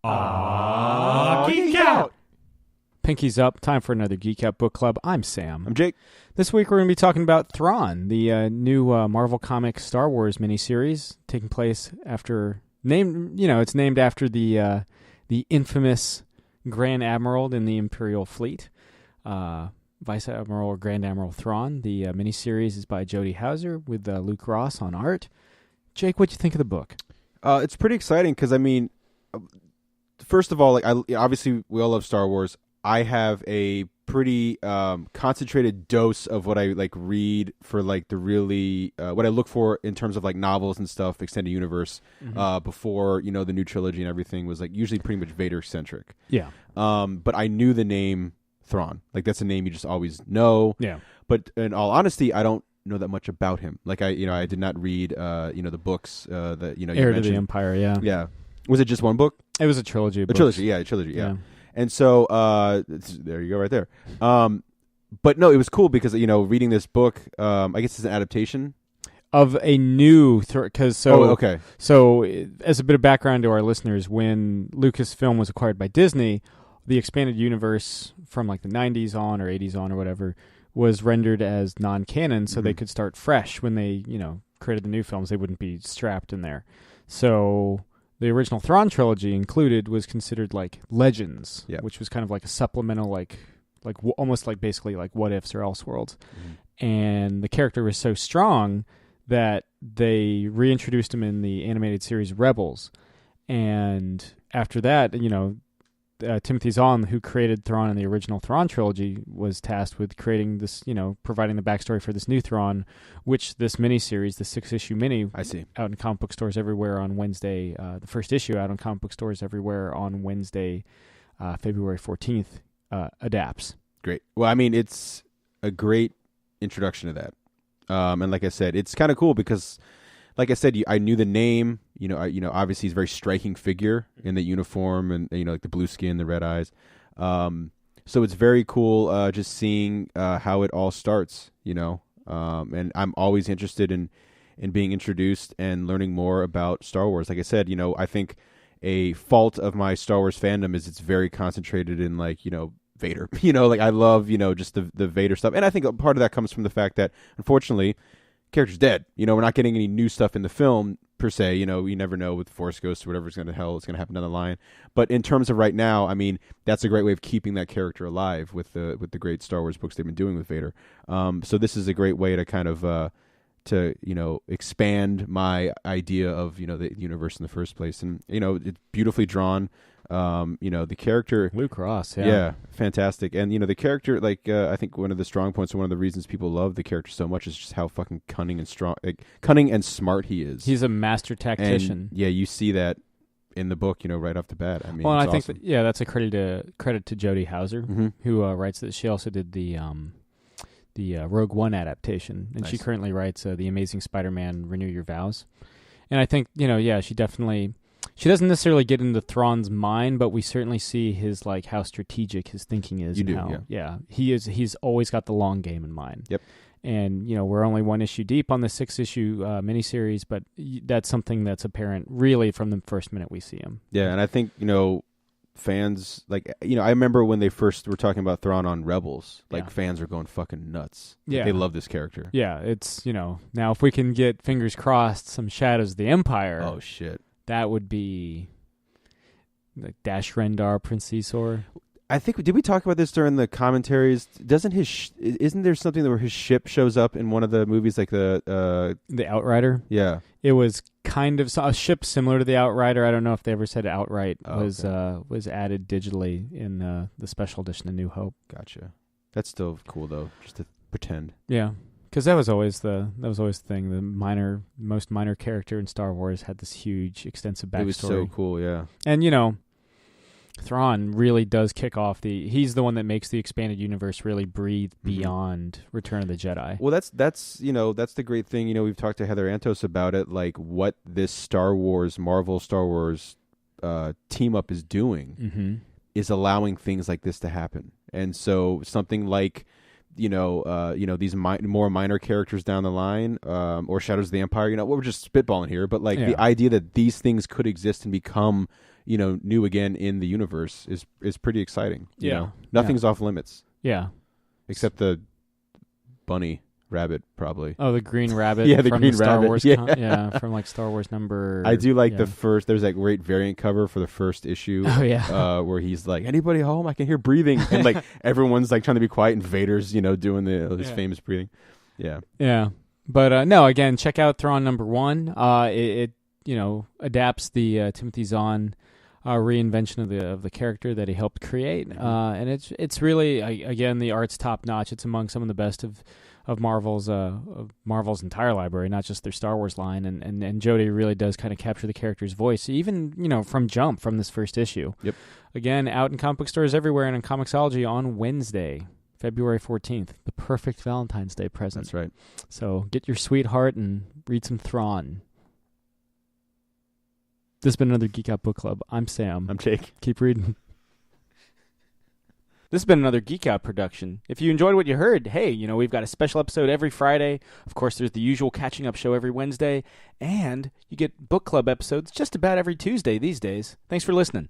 Geek Out! Pinkies up. Time for another Geek Out Book Club. I'm Sam. I'm Jake. This week we're going to be talking about Thrawn, the new Marvel Comics Star Wars miniseries taking place after it's named after the infamous Grand Admiral in the Imperial Fleet, Vice Admiral or Grand Admiral Thrawn. The miniseries is by Jody with Luke Ross on art. Jake, what'd you think of the book? It's pretty exciting because, I mean, first of all, obviously we all love Star Wars. I have a pretty concentrated dose of what I read for the really what I look for in terms of novels and stuff, extended universe. Before the new trilogy and everything was usually pretty much Vader centric. Yeah. But I knew the name Thrawn. That's a name you just always know. Yeah. But in all honesty, I don't know that much about him. I did not read the books that you Heir to the Empire. Yeah. Yeah. Was it just one book? It was a trilogy. Of a books. trilogy. Yeah. And so there you go, right there. But no, it was cool because reading this book, I guess it's an adaptation of a new okay. So as a bit of background to our listeners, when Lucasfilm was acquired by Disney, the expanded universe from the 90s on or 80s on or whatever was rendered as non-canon, so they could start fresh when they created the new films. They wouldn't be strapped in there. So the original Thrawn trilogy was considered Legends, which was kind of a supplemental, almost basically What Ifs or Elseworlds. And the character was so strong that they reintroduced him in the animated series Rebels. And after that, Timothy Zahn, who created Thrawn in the original Thrawn trilogy, was tasked with creating this, providing the backstory for this new Thrawn, which this miniseries, the 6-issue mini, out in comic book stores everywhere on Wednesday, the first issue out on comic book stores everywhere on Wednesday, February 14th, adapts. Great. Well, I mean, it's a great introduction to that. And like I said, it's kind of cool because, like I said, I knew the name. Obviously he's a very striking figure in the uniform and the blue skin, the red eyes. So it's very cool just seeing how it all starts. And I'm always interested in being introduced and learning more about Star Wars. Like I said, I think a fault of my Star Wars fandom is it's very concentrated in Vader. I love just the Vader stuff, and I think a part of that comes from the fact that unfortunately, character's dead. We're not getting any new stuff in the film per se. You never know with Force Ghosts or whatever's going to happen down the line. But in terms of right now, I mean, that's a great way of keeping that character alive with the great Star Wars books they've been doing with Vader. So this is a great way to kind of to expand my idea of the universe in the first place, and it's beautifully drawn. The character Luke Ross, fantastic, and the character, I think one of the strong points, or one of the reasons people love the character so much, is just how fucking cunning and smart he is. He's a master tactician. And, you see that in the book, right off the bat. I mean, well, and I awesome. think that's a credit to Jody who writes that. She also did the Rogue One adaptation, and she currently writes The Amazing Spider-Man: Renew Your Vows. And I think she definitely. She doesn't necessarily get into Thrawn's mind, but we certainly see his how strategic his thinking is. He's always got the long game in mind. Yep. And we're only one issue deep on the 6-issue miniseries, but that's something that's apparent really from the first minute we see him. Yeah, and I think fans I remember when they first were talking about Thrawn on Rebels, fans were going fucking nuts. Yeah, they love this character. Yeah, it's now if we can get fingers crossed some Shadows of the Empire. Oh shit. That would be Dash Rendar, Prince Esor. I think did we talk about this during the commentaries? Doesn't isn't there something where his ship shows up in one of the movies, the Outrider? Yeah, it was kind of a ship similar to the Outrider. I don't know if they ever said Outright was added digitally in the special edition of New Hope. Gotcha. That's still cool though, just to pretend. Yeah. Because that was always the thing. The most minor character in Star Wars had this huge, extensive backstory. It was so cool, yeah. And Thrawn really does kick off he's the one that makes the expanded universe really breathe beyond Return of the Jedi. Well, that's the great thing. We've talked to Heather Antos about it, what this Marvel Star Wars team up is doing is allowing things like this to happen. And so something like these more minor characters down the line, or Shadows of the Empire. We're just spitballing here, but the idea that these things could exist and become new again in the universe is pretty exciting. You Yeah. know? Nothing's off limits Yeah. except the bunny rabbit, probably. Oh, the green rabbit. Yeah, the from green the Star rabbit. Wars Yeah. from like Star Wars number. I do like yeah. the first. There's that great variant cover for the first issue. Oh yeah. Where he's like, "Anybody home? I can hear breathing," and like everyone's like trying to be quiet, and Vader's doing his famous breathing. Yeah. Yeah. But no, again, check out Thrawn number 1. It adapts the Timothy Zahn reinvention of the character that he helped create, and it's really again, the art's top notch. It's among some of the best of Marvel's entire library, not just their Star Wars line, and Jody really does kind of capture the character's voice, even from this first issue. Yep. Again, out in comic book stores everywhere and in Comixology on Wednesday, February 14th, the perfect Valentine's Day present. That's right. So get your sweetheart and read some Thrawn. This has been another Geek Out Book Club. I'm Sam. I'm Jake. Keep reading. This has been another Geek Out production. If you enjoyed what you heard, hey, we've got a special episode every Friday. Of course, there's the usual catching up show every Wednesday. And you get book club episodes just about every Tuesday these days. Thanks for listening.